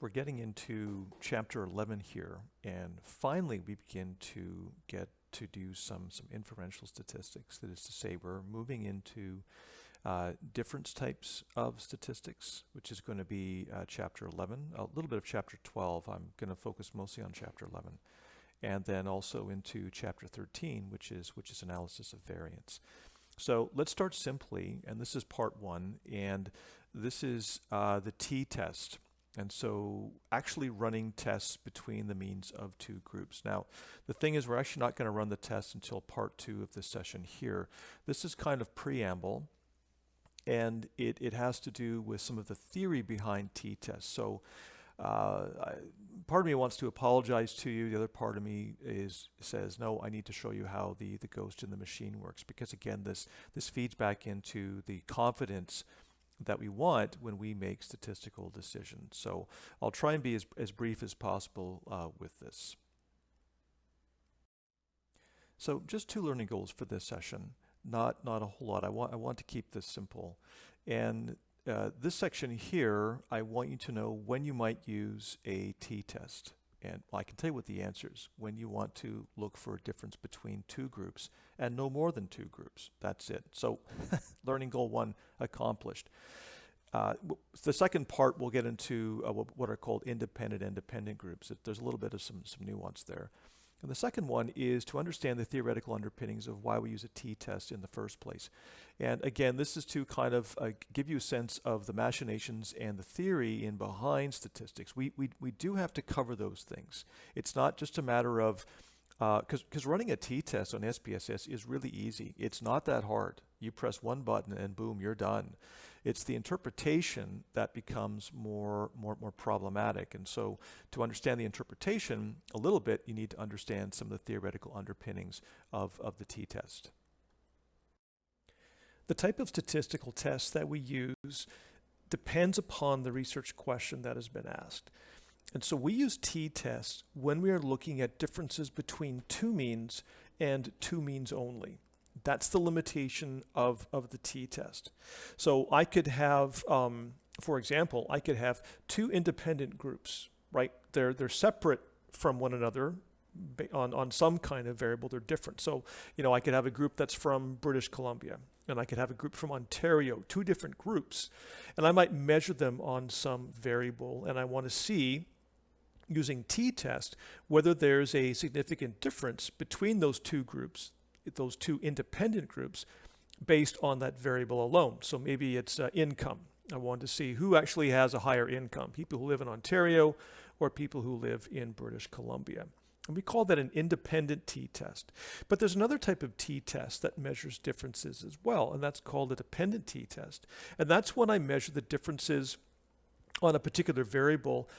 We're getting into chapter 11 here, and finally we begin to get to do some inferential statistics. That is to say, we're moving into difference types of statistics, which is going to be chapter 11, a little bit of chapter 12. I'm going to focus mostly on chapter 11, and then also into chapter 13, which is analysis of variance. So let's start simply, and this is part one, and this is the t-test. And so actually running tests between the means of two groups. Now, the thing is, we're actually not going to run the test until part two of this session here. This is kind of preamble, and it has to do with some of the theory behind t-tests. So part of me wants to apologize to you. The other part of me says, no, I need to show you how the ghost in the machine works, because again, this feeds back into the confidence that we want when we make statistical decisions. So I'll try and be as brief as possible with this. So just two learning goals for this session, not a whole lot. I want to keep this simple. And this section here, I want you to know when you might use a t-test. And I can tell you what the answer is. When you want to look for a difference between two groups and no more than two groups. That's it. So learning goal one accomplished. The second part, we'll get into what are called independent groups. There's a little bit of some nuance there. And the second one is to understand the theoretical underpinnings of why we use a t-test in the first place. And again, this is to kind of give you a sense of the machinations and the theory in behind statistics. We do have to cover those things. It's not just a matter of, because running a t-test on SPSS is really easy. It's not that hard. You press one button and boom, you're done. It's the interpretation that becomes more problematic. And so to understand the interpretation a little bit, you need to understand some of the theoretical underpinnings of the t-test. The type of statistical test that we use depends upon the research question that has been asked. And so we use t-tests when we are looking at differences between two means and two means only. That's the limitation of the t-test. So I could have, for example, I could have two independent groups, right? They're separate from one another on some kind of variable. They're different. So, I could have a group that's from British Columbia, and I could have a group from Ontario, two different groups, and I might measure them on some variable, and I want to see, using t-test, whether there's a significant difference between those two groups, those two independent groups, based on that variable alone. So maybe it's income. I want to see who actually has a higher income, people who live in Ontario or people who live in British Columbia. And we call that an independent t-test. But there's another type of t-test that measures differences as well, and that's called a dependent t-test. And that's when I measure the differences on a particular variable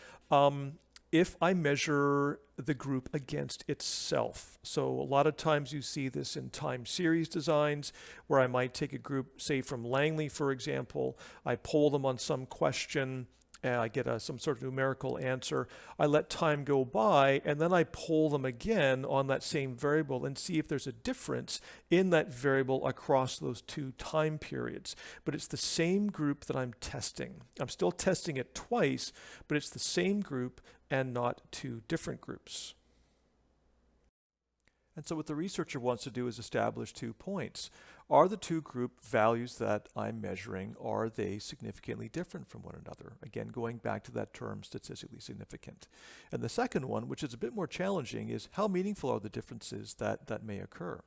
if I measure the group against itself. So a lot of times you see this in time series designs where I might take a group, say from Langley, for example, I poll them on some question, and I get some sort of numerical answer. I let time go by, and then I poll them again on that same variable and see if there's a difference in that variable across those two time periods. But it's the same group that I'm testing. I'm still testing it twice, but it's the same group and not two different groups. And so what the researcher wants to do is establish 2 points. Are the two group values that I'm measuring, are they significantly different from one another? Again, going back to that term, statistically significant. And the second one, which is a bit more challenging, is how meaningful are the differences that may occur?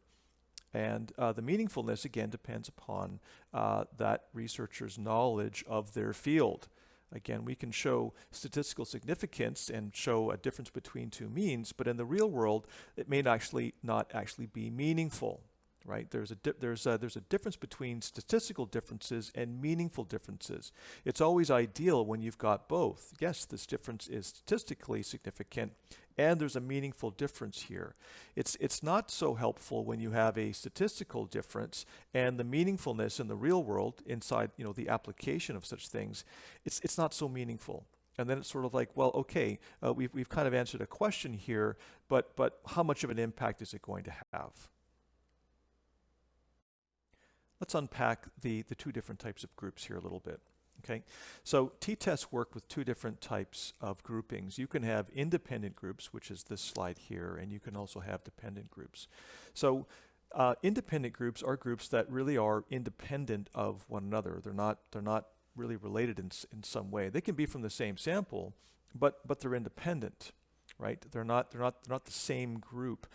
And the meaningfulness, again, depends upon that researcher's knowledge of their field. Again, we can show statistical significance and show a difference between two means, but in the real world, it may not actually be meaningful, right? There's a difference between statistical differences and meaningful differences. It's always ideal when you've got both. Yes, this difference is statistically significant, and there's a meaningful difference here. It's not so helpful when you have a statistical difference and the meaningfulness in the real world inside, the application of such things, it's not so meaningful. And then it's sort of like, well, okay, we've kind of answered a question here, but how much of an impact is it going to have? Let's unpack the two different types of groups here a little bit. Okay, so t-tests work with two different types of groupings. You can have independent groups, which is this slide here, and you can also have dependent groups. So independent groups are groups that really are independent of one another. They're not really related in some way. They can be from the same sample, but they're independent, right? They're not the same group.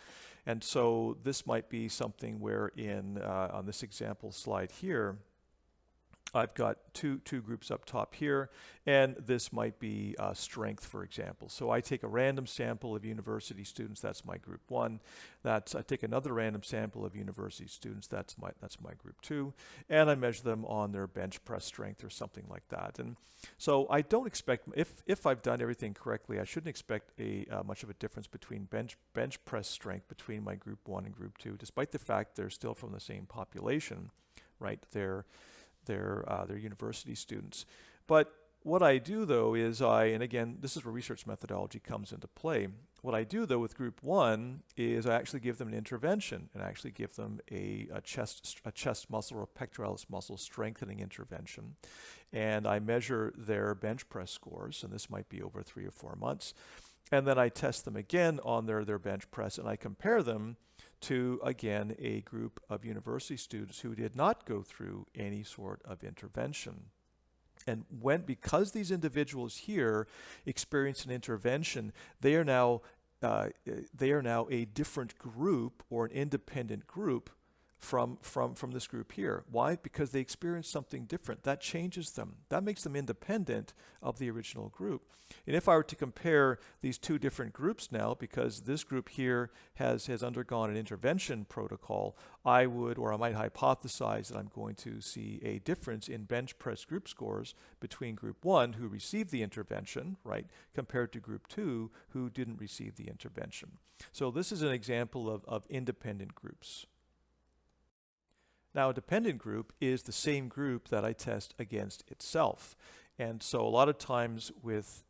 And so this might be something where on this example slide here, I've got two groups up top here, and this might be strength, for example. So I take a random sample of university students, that's my group 1. I take another random sample of university students, that's my group 2, and I measure them on their bench press strength or something like that. And so I don't expect, if I've done everything correctly, I shouldn't expect much of a difference between bench press strength between my group 1 and group 2, despite the fact they're still from the same population, right? They're university students. But what I do though is and again, this is where research methodology comes into play. What I do though with group 1 is I actually give them an intervention and I actually give them a chest muscle or pectoralis muscle strengthening intervention. And I measure their bench press scores, and this might be over 3 or 4 months. And then I test them again on their bench press, and I compare them to, again, a group of university students who did not go through any sort of intervention. And because these individuals here experience an intervention, they are now a different group or an independent group from this group here. Why? Because they experience something different. That changes them. That makes them independent of the original group. And if I were to compare these two different groups now, because this group here has undergone an intervention protocol, I might hypothesize that I'm going to see a difference in bench press group scores between group 1, who received the intervention, right, compared to group 2, who didn't receive the intervention. So this is an example of independent groups. Now, a dependent group is the same group that I test against itself. And so a lot of times with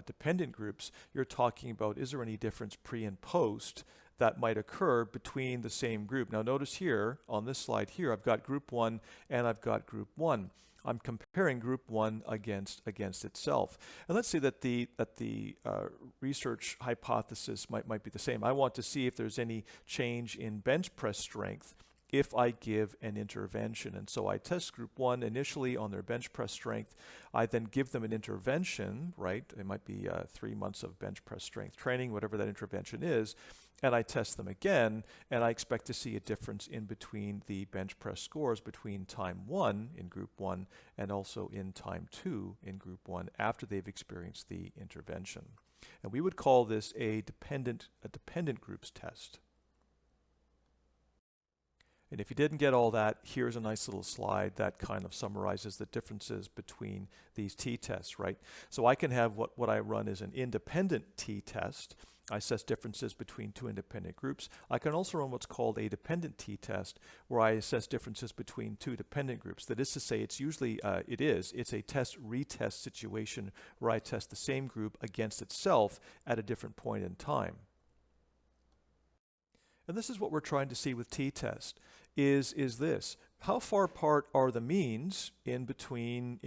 dependent groups, you're talking about, is there any difference pre and post that might occur between the same group? Now notice here, on this slide here, I've got group 1 and I've got group 1. I'm comparing group 1 against itself. And let's say that the research hypothesis might be the same. I want to see if there's any change in bench press strength if I give an intervention. And so I test group 1 initially on their bench press strength. I then give them an intervention, right? It might be 3 months of bench press strength training, whatever that intervention is, and I test them again, and I expect to see a difference in between the bench press scores between time 1 in group 1 and also in time 2 in group 1 after they've experienced the intervention. And we would call this a dependent groups test. And if you didn't get all that, here's a nice little slide that kind of summarizes the differences between these t-tests, right? So I can have what I run is an independent t-test. I assess differences between two independent groups. I can also run what's called a dependent t-test, where I assess differences between two dependent groups. That is to say, it's usually, it's a test-retest situation where I test the same group against itself at a different point in time. And this is what we're trying to see with t-test, is this. How far apart are the means in between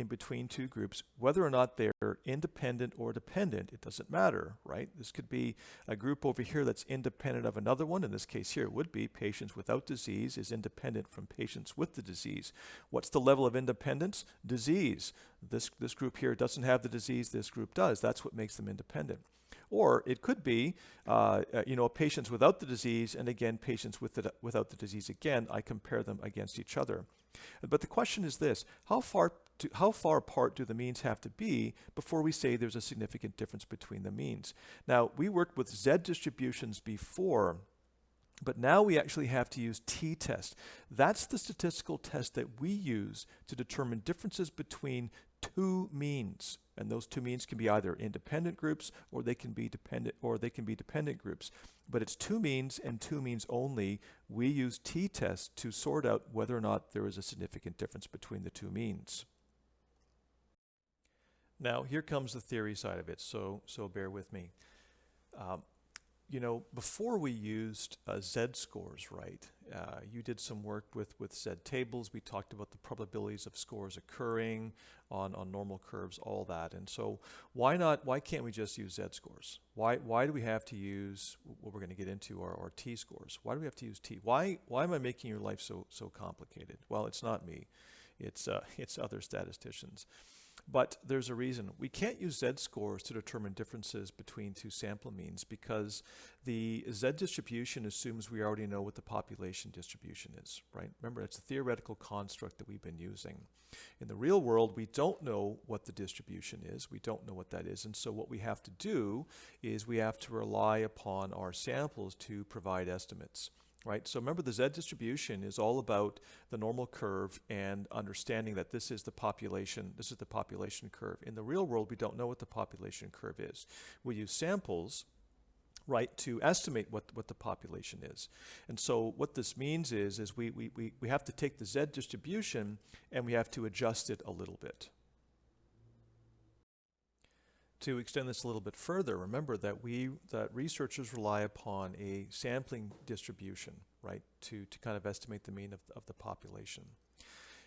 two groups, whether or not they're independent or dependent? It doesn't matter, right? This could be a group over here that's independent of another one. In this case here, it would be patients without disease is independent from patients with the disease. What's the level of independence? Disease. This group here doesn't have the disease, this group does. That's what makes them independent. Or it could be, patients without the disease, and again, patients without the disease again. I compare them against each other. But the question is this: how far apart do the means have to be before we say there's a significant difference between the means? Now, we worked with Z distributions before, but now we actually have to use t-test. That's the statistical test that we use to determine differences between two means. And those two means can be either independent groups or they can be dependent groups. But it's two means and two means only. We use t-test to sort out whether or not there is a significant difference between the two means. Now here comes the theory side of it, so bear with me. before we used Z-scores, right? You did some work with Z-tables. We talked about the probabilities of scores occurring on normal curves, all that. And so why can't we just use Z-scores? Why do we have to use, what we're going to get into, our T-scores? Why do we have to use T? Why am I making your life so complicated? Well, it's not me. It's other statisticians. But there's a reason. We can't use Z-scores to determine differences between two sample means because the Z distribution assumes we already know what the population distribution is, right? Remember, it's a theoretical construct that we've been using. In the real world, we don't know what the distribution is. We don't know what that is. And so what we have to do is we have to rely upon our samples to provide estimates. Right? So remember, the Z distribution is all about the normal curve and understanding that this is the population curve. In the real world, we don't know what the population curve is. We use samples, right, to estimate what the population is. And so what this means is we have to take the Z distribution and we have to adjust it a little bit. To extend this a little bit further, remember that researchers rely upon a sampling distribution, right, to kind of estimate the mean of the population.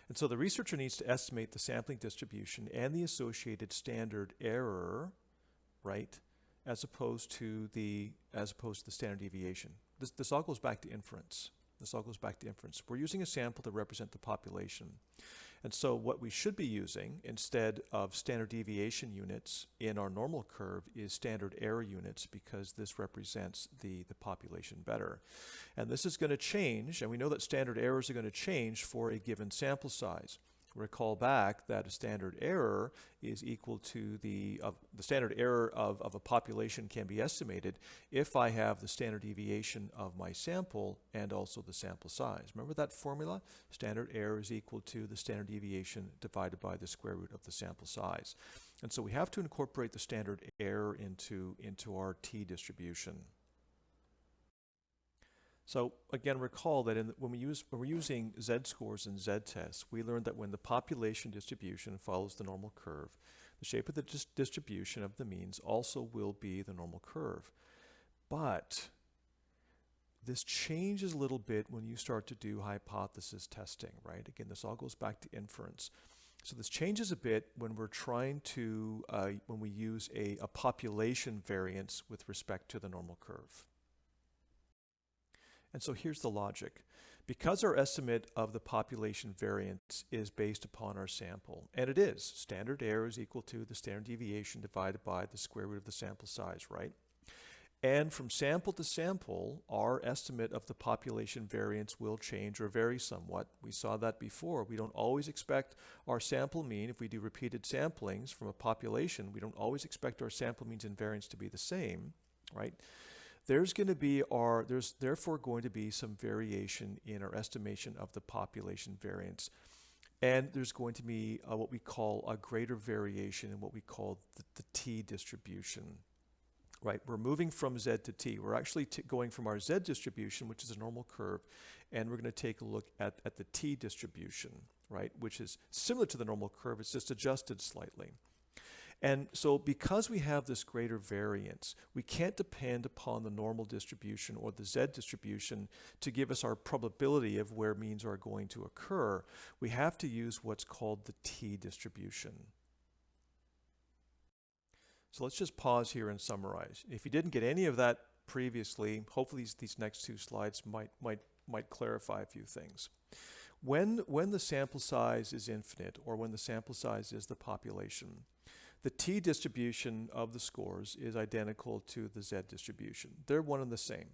And so the researcher needs to estimate the sampling distribution and the associated standard error, right, as opposed to the standard deviation. This all goes back to inference. We're using a sample to represent the population. And so what we should be using instead of standard deviation units in our normal curve is standard error units because this represents the population better. And this is going to change, and we know that standard errors are going to change for a given sample size. Recall back that a standard error is equal to the standard error of a population can be estimated if I have the standard deviation of my sample and also the sample size. Remember that formula? Standard error is equal to the standard deviation divided by the square root of the sample size. And so we have to incorporate the standard error into our T distribution. So again, recall that when we're using Z-scores and Z-tests, we learned that when the population distribution follows the normal curve, the shape of the distribution of the means also will be the normal curve. But this changes a little bit when you start to do hypothesis testing, right? Again, this all goes back to inference. So this changes a bit when we're trying to, when we use a population variance with respect to the normal curve. And so here's the logic. Because our estimate of the population variance is based upon our sample, and it is, standard error is equal to the standard deviation divided by the square root of the sample size, right? And from sample to sample, our estimate of the population variance will change or vary somewhat. We saw that before. We don't always expect our sample mean, if we do repeated samplings from a population, we don't always expect our sample means and variance to be the same, right? There's therefore going to be some variation in our estimation of the population variance. And there's going to be what we call a greater variation in what we call the T distribution. Right, we're moving from Z to T. We're actually going from our Z distribution, which is a normal curve, and we're going to take a look at the T distribution, right, which is similar to the normal curve. It's just adjusted slightly. And so because we have this greater variance, we can't depend upon the normal distribution or the Z distribution to give us our probability of where means are going to occur. We have to use what's called the T distribution. So let's just pause here and summarize. If you didn't get any of that previously, hopefully these next two slides might clarify a few things. When the sample size is infinite, or when the sample size is the population, the T distribution of the scores is identical to the Z distribution. They're one and the same,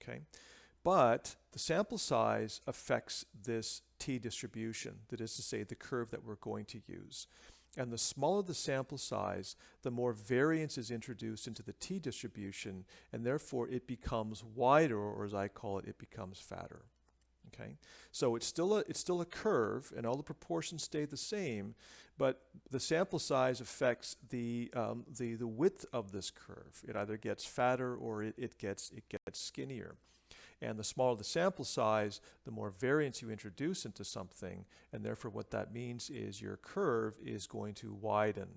okay? But the sample size affects this T distribution, that is to say, the curve that we're going to use. And the smaller the sample size, the more variance is introduced into the T distribution, and therefore it becomes wider, or as I call it, it becomes fatter. Okay, so it's still a curve, and all the proportions stay the same, but the sample size affects the width of this curve. It either gets fatter or it gets skinnier. And the smaller the sample size, the more variance you introduce into something, and therefore what that means is your curve is going to widen.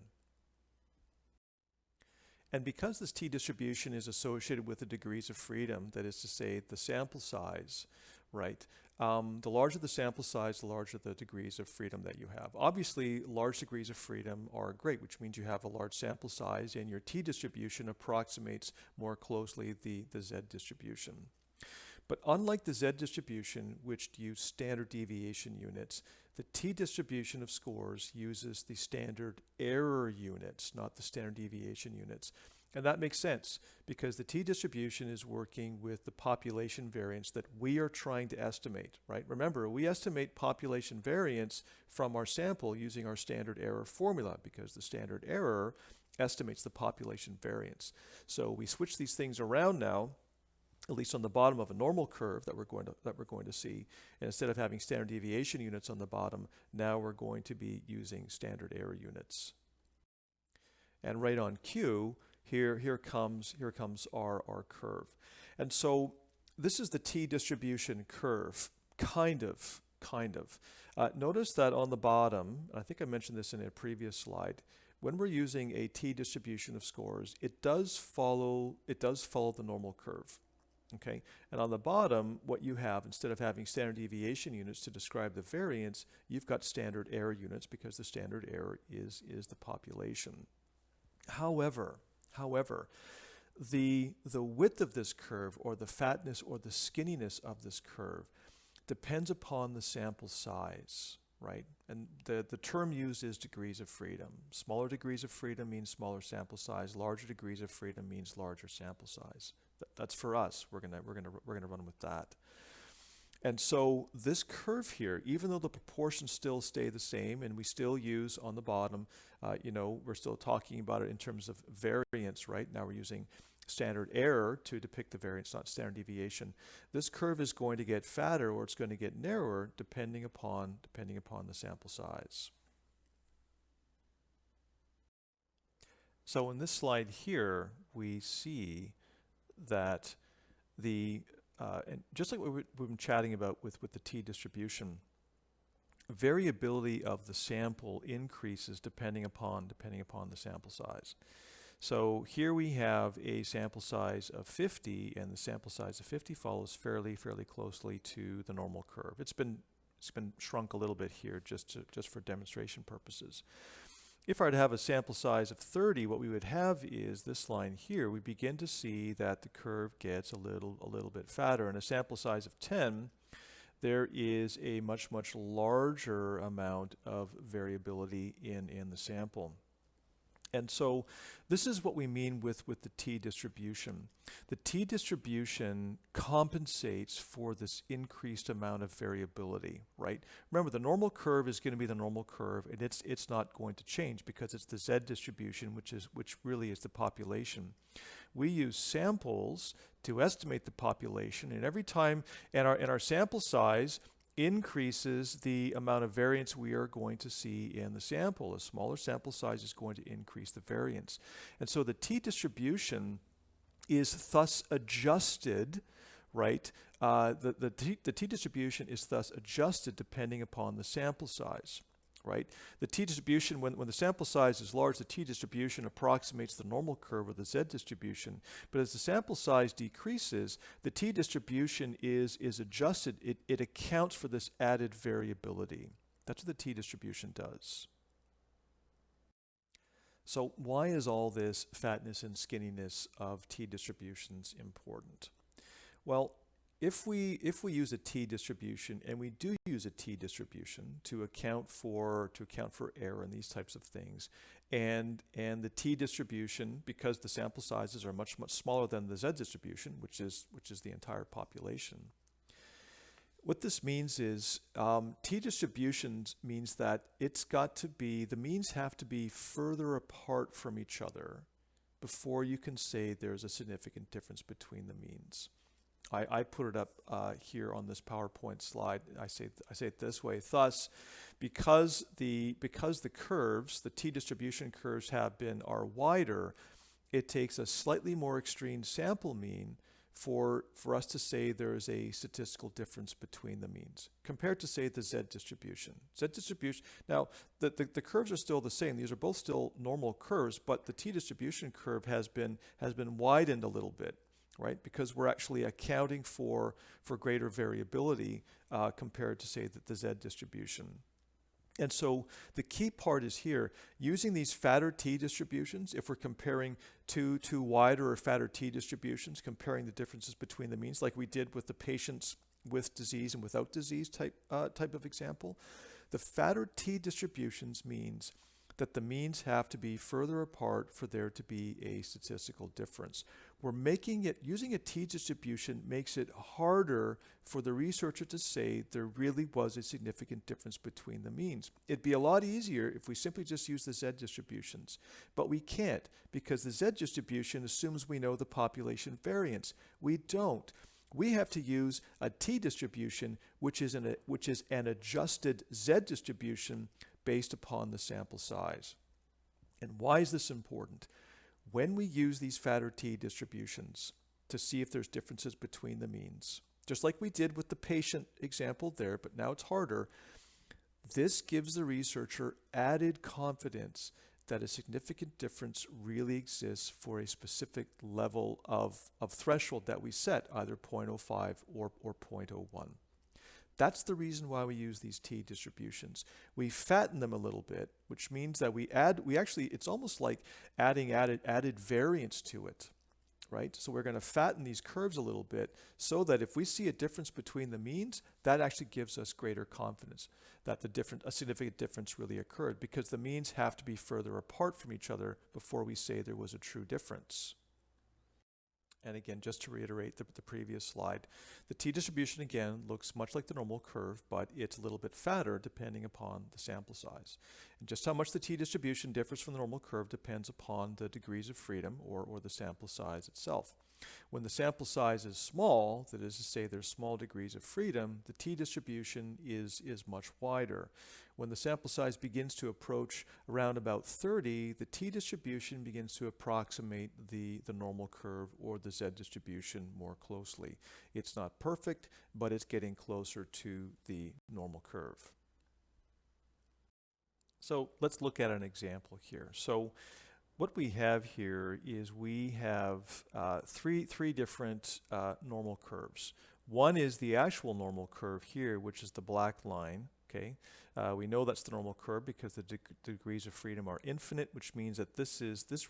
And because this t-distribution is associated with the degrees of freedom, that is to say the sample size, right? The larger the sample size, the larger the degrees of freedom that you have. Obviously, large degrees of freedom are great, which means you have a large sample size and your t-distribution approximates more closely the z distribution. But unlike the z distribution, which used standard deviation units, the t-distribution of scores uses the standard error units, not the standard deviation units. And that makes sense because the t-distribution is working with the population variance that we are trying to estimate, right? Remember, we estimate population variance from our sample using our standard error formula because the standard error estimates the population variance. So we switch these things around now, at least on the bottom of a normal curve that we're going to see. And instead of having standard deviation units on the bottom, now we're going to be using standard error units. And right on cue, here comes our curve. And so this is the t-distribution curve, kind of. Notice that on the bottom, I think I mentioned this in a previous slide, when we're using a t-distribution of scores, it does follow the normal curve. Okay, and on the bottom, what you have, instead of having standard deviation units to describe the variance, you've got standard error units because the standard error is the population. However, the width of this curve, or the fatness or the skinniness of this curve, depends upon the sample size, right? And the term used is degrees of freedom. Smaller degrees of freedom means smaller sample size. Larger degrees of freedom means larger sample size. That's for us. We're gonna run with that. And so this curve here, even though the proportions still stay the same, and we still use on the bottom, we're still talking about it in terms of variance, right? Now we're using standard error to depict the variance, not standard deviation. This curve is going to get fatter or it's going to get narrower depending upon the sample size. So in this slide here, we see that and just like we've been chatting about with the t-distribution, variability of the sample increases depending upon the sample size. So here we have a sample size of 50, and the sample size of 50 follows fairly closely to the normal curve. It's been shrunk a little bit here just for demonstration purposes. If I were to have a sample size of 30, what we would have is this line here. We begin to see that the curve gets a little bit fatter. And a sample size of 10, there is a much larger amount of variability in the sample. And so this is what we mean with the t-distribution. The t-distribution compensates for this increased amount of variability, right? Remember, the normal curve is going to be the normal curve, and it's not going to change because it's the z distribution, which really is the population. We use samples to estimate the population, and every time, and our sample size increases the amount of variance we are going to see in the sample. A smaller sample size is going to increase the variance. And so the t-distribution is thus adjusted, right? The t-distribution is thus adjusted depending upon the sample size, right? The t-distribution, when the sample size is large, the t-distribution approximates the normal curve of the z distribution. But as the sample size decreases, the t-distribution is adjusted. It accounts for this added variability. That's what the t-distribution does. So why is all this fatness and skinniness of t-distributions important? Well, if we use a t-distribution, and we do use a t-distribution to account for error and these types of things, and the t-distribution, because the sample sizes are much smaller than the z distribution, which is the entire population, what this means is t-distributions means that the means have to be further apart from each other before you can say there's a significant difference between the means. I put it up here on this PowerPoint slide. I say it this way. Thus, because the curves, the t-distribution curves are wider, it takes a slightly more extreme sample mean for us to say there is a statistical difference between the means compared to, say, the Z distribution. Z distribution, now the curves are still the same. These are both still normal curves, but the t distribution curve has been widened a little bit, right? Because we're actually accounting for greater variability compared to, say, the Z distribution. And so the key part is here, using these fatter t distributions, if we're comparing two wider or fatter t distributions, comparing the differences between the means, like we did with the patients with disease and without disease type of example, the fatter t distributions means that the means have to be further apart for there to be a statistical difference. We're making it, using a t-distribution makes it harder for the researcher to say there really was a significant difference between the means. It'd be a lot easier if we simply just use the Z distributions, but we can't because the Z distribution assumes we know the population variance. We don't. We have to use a t-distribution, which is an adjusted Z distribution based upon the sample size. And why is this important? When we use these fatter t distributions to see if there's differences between the means, just like we did with the patient example there, but now it's harder, this gives the researcher added confidence that a significant difference really exists for a specific level of threshold that we set, either 0.05 or 0.01. That's the reason why we use these t distributions. We fatten them a little bit, which means that it's almost like adding added variance to it, right? So we're going to fatten these curves a little bit so that if we see a difference between the means, that actually gives us greater confidence that a significant difference really occurred, because the means have to be further apart from each other before we say there was a true difference. And again, just to reiterate the previous slide, the t-distribution again looks much like the normal curve, but it's a little bit fatter depending upon the sample size. And just how much the t-distribution differs from the normal curve depends upon the degrees of freedom or the sample size itself. When the sample size is small, that is to say there's small degrees of freedom, the t-distribution is much wider. When the sample size begins to approach around about 30, the t-distribution begins to approximate the normal curve or the Z distribution more closely. It's not perfect, but it's getting closer to the normal curve. So let's look at an example here. So what we have here is we have three different normal curves. One is the actual normal curve here, which is the black line. Okay, we know that's the normal curve because the degrees of freedom are infinite, which means that this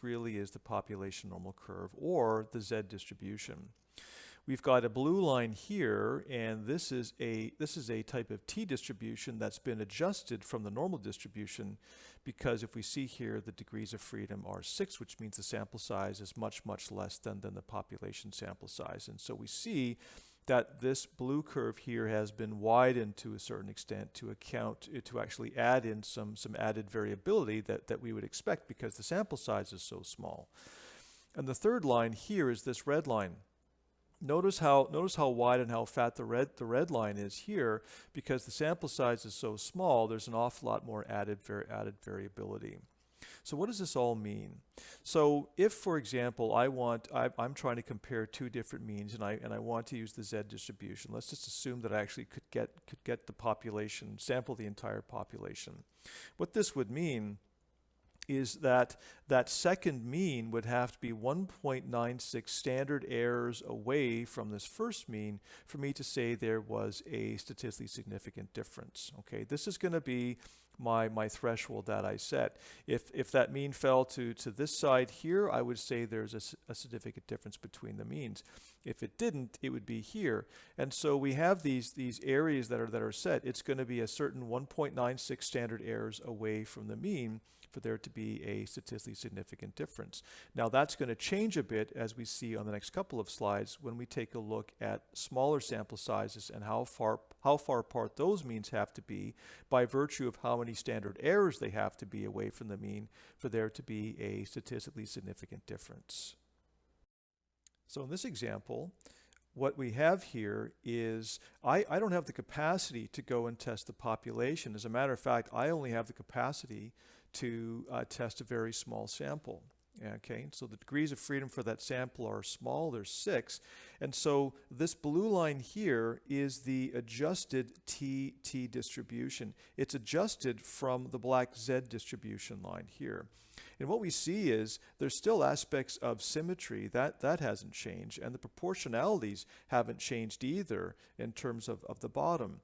really is the population normal curve or the Z distribution. We've got a blue line here, and this is a type of t distribution that's been adjusted from the normal distribution, because if we see here the degrees of freedom are 6, which means the sample size is much less than the population sample size. And so we see that this blue curve here has been widened to a certain extent to actually add in some added variability that we would expect because the sample size is so small. And the third line here is this red line. Notice how wide and how fat the red line is here, because the sample size is so small. There's an awful lot more added variability. So what does this all mean? So if, for example, I'm trying to compare two different means, and I want to use the Z distribution. Let's just assume that I actually could get the population, sample the entire population. What this would mean is that second mean would have to be 1.96 standard errors away from this first mean for me to say there was a statistically significant difference. Okay, this is going to be my threshold that I set. If that mean fell to this side here, I would say there's a significant difference between the means. If it didn't, it would be here. And so we have these areas that are set. It's going to be a certain 1.96 standard errors away from the mean for there to be a statistically significant difference. Now that's going to change a bit, as we see on the next couple of slides, when we take a look at smaller sample sizes and how far apart those means have to be by virtue of how many standard errors they have to be away from the mean for there to be a statistically significant difference. So in this example, what we have here is I don't have the capacity to go and test the population. As a matter of fact, I only have the capacity to test a very small sample. Okay, so the degrees of freedom for that sample are small, there's 6. And so this blue line here is the adjusted t distribution. It's adjusted from the black Z distribution line here. And what we see is there's still aspects of symmetry that hasn't changed, and the proportionalities haven't changed either in terms of the bottom.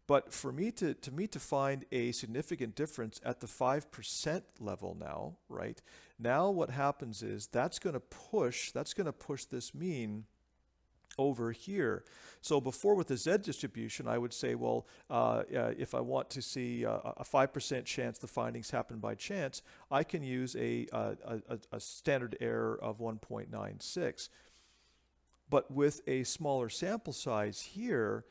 But for me to find a significant difference at the 5% level now, right? Now what happens is that's going to push this mean over here. So before with the Z distribution, I would say, well, if I want to see a 5% chance the findings happen by chance, I can use a standard error of 1.96. But with a smaller sample size here,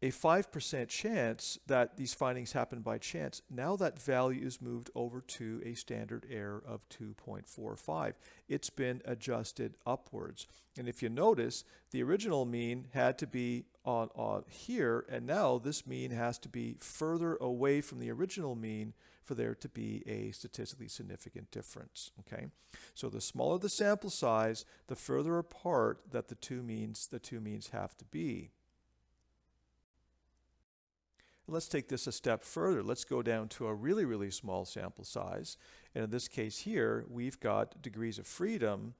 a 5% chance that these findings happen by chance, now that value is moved over to a standard error of 2.45. It's been adjusted upwards. And if you notice, the original mean had to be on here, and now this mean has to be further away from the original mean for there to be a statistically significant difference. Okay, so the smaller the sample size, the further apart that the two means have to be. Let's take this a step further. Let's go down to a really, really small sample size. And in this case here, we've got degrees of freedom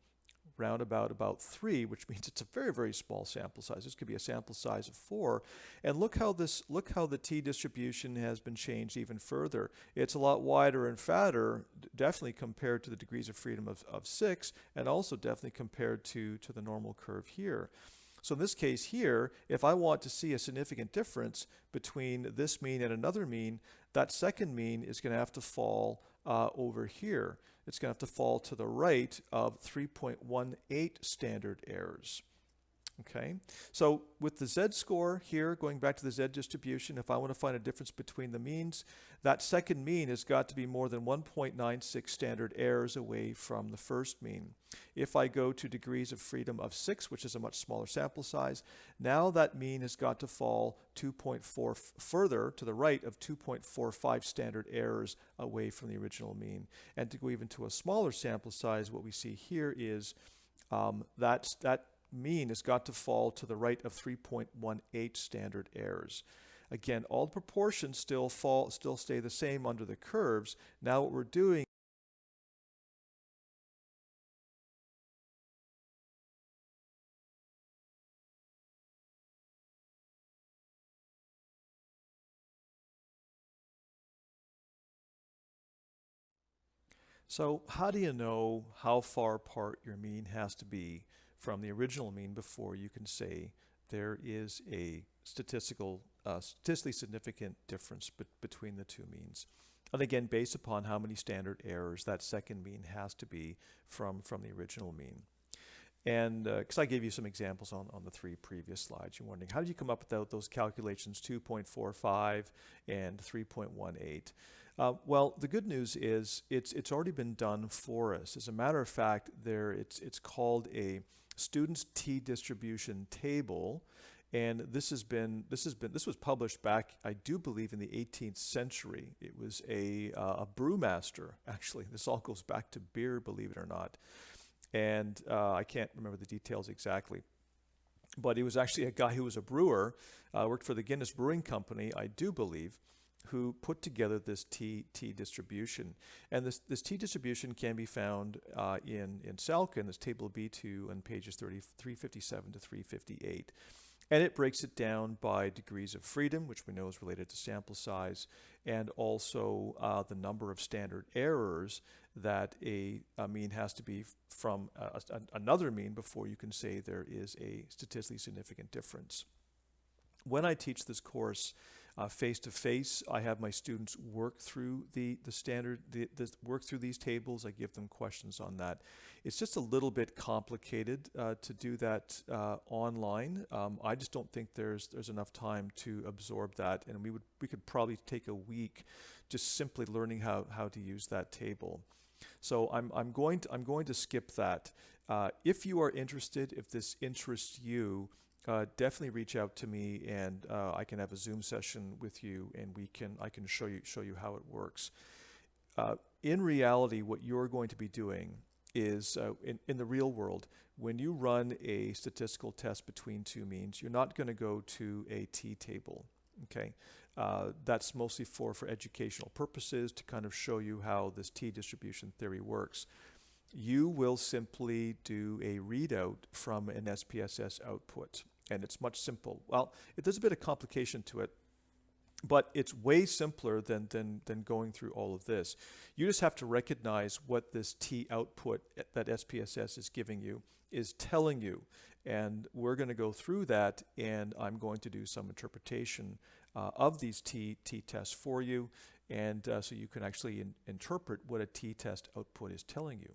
round about 3, which means it's a very, very small sample size. This could be a sample size of 4. And look how the t distribution has been changed even further. It's a lot wider and fatter, definitely compared to the degrees of freedom of 6, and also definitely compared to the normal curve here. So in this case here, if I want to see a significant difference between this mean and another mean, that second mean is going to have to fall over here. It's going to have to fall to the right of 3.18 standard errors. Okay, so with the Z-score here, going back to the Z distribution, if I want to find a difference between the means, that second mean has got to be more than 1.96 standard errors away from the first mean. If I go to degrees of freedom of 6, which is a much smaller sample size, now that mean has got to fall 2.4 further to the right of 2.45 standard errors away from the original mean. And to go even to a smaller sample size, what we see here is that mean has got to fall to the right of 3.18 standard errors. Again, all the proportions still stay the same under the curves. Now what we're doing So how do you know how far apart your mean has to be from the original mean before you can say there is a statistically significant difference between the two means? And again, based upon how many standard errors that second mean has to be from the original mean. And because I gave you some examples on the 3 previous slides, you're wondering, how did you come up with those calculations, 2.45 and 3.18? Well, the good news is it's already been done for us. As a matter of fact, it's called a student's t-distribution table, and this was published back, I do believe, in the 18th century. It was a brewmaster, actually. This all goes back to beer, believe it or not. And I can't remember the details exactly. But he was actually a guy who was a brewer, worked for the Guinness Brewing Company, I do believe, who put together this t distribution. And this t distribution can be found in Salkin, this table B2 on pages 357 to 358. And it breaks it down by degrees of freedom, which we know is related to sample size, and also the number of standard errors that a mean has to be from another mean before you can say there is a statistically significant difference. When I teach this course face-to-face, I have my students work through work through these tables. I give them questions on that. It's just a little bit complicated to do that online. I just don't think there's enough time to absorb that, and we could probably take a week just simply learning how to use that table. So I'm going to skip that. If you are interested, if this interests you, definitely reach out to me, and I can have a Zoom session with you, and I can show you how it works. In reality, what you're going to be doing is in the real world, when you run a statistical test between two means, you're not going to go to a t-table. Okay, that's mostly for educational purposes to kind of show you how this t-distribution theory works. You will simply do a readout from an SPSS output, and it's much simple. Well, there's a bit of complication to it, but it's way simpler than going through all of this. You just have to recognize what this T output that SPSS is giving you is telling you. And we're going to go through that, and I'm going to do some interpretation of these t-tests for you, and so you can actually interpret what a t-test output is telling you.